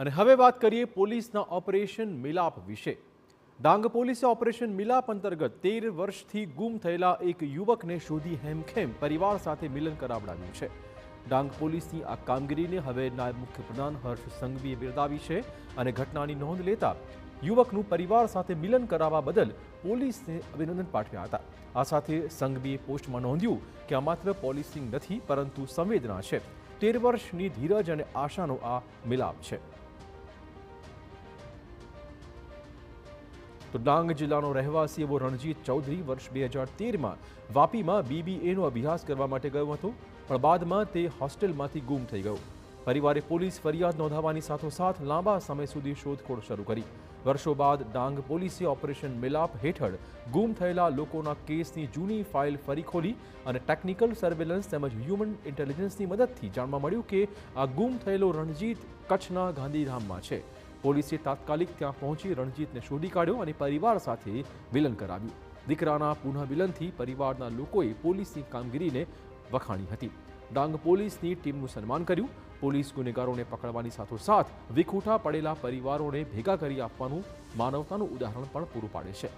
અને હવે વાત કરીએ પોલીસના ઓપરેશન મિલાપ વિશે। ડાંગ પોલીસે ઓપરેશન મિલાપ અંતર્ગત 13 વર્ષથી ગુમ થયેલા એક યુવકને શોધી હેમખેમ પરિવાર સાથે મિલન કરાવડાવ્યું છે। ડાંગ પોલીસની આ કામગીરીને હવે નાયબ મુખ્યપ્રધાન હર્ષ સંઘવીએ બિરદાવી છે અને ઘટનાની નોંધ લેતા યુવકનું પરિવાર સાથે મિલન કરાવવા બદલ પોલીસને અભિનંદન પાઠવ્યા હતા। આ સાથે સંઘવીએ પોસ્ટમાં નોંધ્યું કે આ માત્ર પોલીસિંગ નથી પરંતુ સંવેદના છે। 13 વર્ષની ધીરજ અને આશાનો આ મિલાપ છે। તો ડાંગ જિલ્લાનો રહેવાસી એવો રણજીત ચૌધરી વર્ષ 2013માં વાપીમાં BBAનો અભ્યાસ કરવા માટે ગયો હતો, પણ બાદમાં તે હોસ્ટેલમાંથી ગુમ થઈ ગયો। પરિવારે પોલીસ ફરિયાદ નોંધાવવાની સાથોસાથ લાંબા સમય સુધી શોધખોળ શરૂ કરી। વર્ષો બાદ ડાંગ પોલીસે ઓપરેશન મિલાપ હેઠળ ગુમ થયેલા લોકોના કેસની જૂની ફાઇલ ફરી ખોલી અને ટેકનિકલ સર્વેલન્સ તેમજ હ્યુમન ઇન્ટેલિજન્સની મદદથી જાણવા મળ્યું કે આ ગુમ થયેલો રણજીત કચ્છના ગાંધીધામમાં છે। પોલીસે તાત્કાલિક ત્યાં પહોંચી રણજીતને શોધી કાઢ્યો અને પરિવાર સાથે મિલન કરાવ્યું। દીકરાના પુનઃમિલનથી પરિવારના લોકોએ પોલીસની કામગીરીને વખાણી હતી। ડાંગ પોલીસની ટીમનું સન્માન કર્યું। પોલીસ ગુનેગારોને પકડવાની સાથોસાથ વિખૂટા પડેલા પરિવારોને ભેગા કરી આપવાનું માનવતાનું ઉદાહરણ પણ પૂરું પાડે છે।